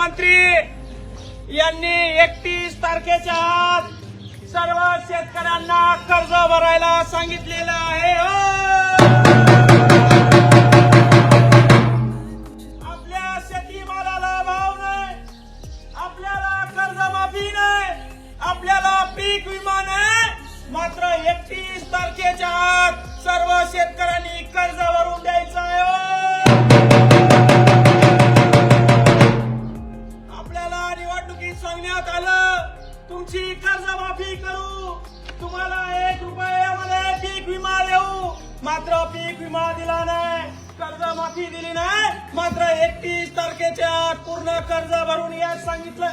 मुख्यमंत्री यांनी 31 तारखेच्या आत सर्व शेतकऱ्यांना कर्ज भरायला सांगितलेलं आहे. आपल्या शेतीमालाला भाव नाही, आपल्याला कर्जमाफी नाही, आपल्याला पीक विमा नाही, मात्र 31 तारखेच्या आत सर्व शेतकऱ्यांनी कर्ज भरून द्यायचं आहे. आपल्याला निवडणुकीत सांगण्यात आलं तुमची कर्जमाफी करू, तुम्हाला 1 रुपयामध्ये पीक विमा देऊ, मात्र पीक विमा दिला नाही, कर्जमाफी दिली नाही, मात्र 31 तारखेच्या आत पूर्ण कर्ज भरून या सांगितलं.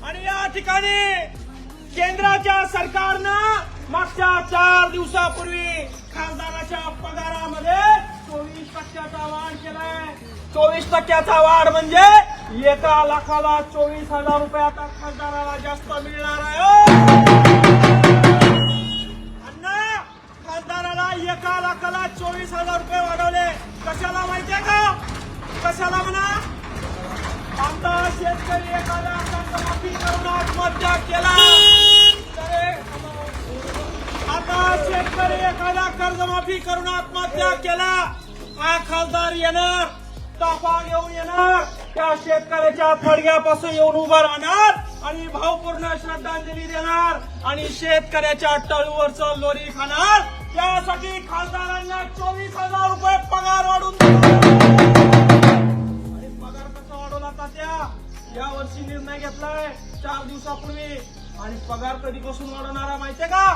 आणि या ठिकाणी केंद्राच्या सरकारनं मागच्या 4 दिवसापूर्वी खासदाराच्या पगारामध्ये 24% वाढ केलाय. 24% वाढ म्हणजे 1 लाखाला 24,000 रुपये आता खासदाराला जास्त मिळणार आहे. अण्णा, खासदाराला 1 लाखाला 24,000 रुपये वाढवले. कशाला माहितीये का? कशाला म्हणा? आता शेतकरी एखादा कर्जमाफी करून आत्महत्या केला, आता शेतकरी एखादा कर्जमाफी करून आत्महत्या केला, हा खासदार येणार, ताफा घेऊन येणार, त्या शेतकऱ्याच्या थडग्यापासून येऊन उभा राहणार आणि भावपूर्ण श्रद्धांजली देणार आणि शेतकऱ्याच्या टळूवरचं लोरी खाणार. त्यासाठी खासदारांना 24,000 रुपये पगार वाढून या वर्षी निर्णय घेतलाय 4 दिवसापूर्वी. आणि पगार कधीपासून वाढवणार आहे माहितीये का?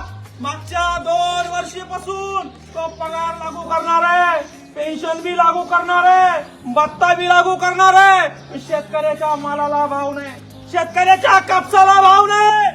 मागच्या 2 वर्षीपासून तो पगार लागू करणार आहे, पेन्शन बी लागू करणार आहे, भत्ता बी लागू करणार आहे. शेतकऱ्याच्या मालाला भाव नाही, शेतकऱ्याच्या कापसाला भाव नाही,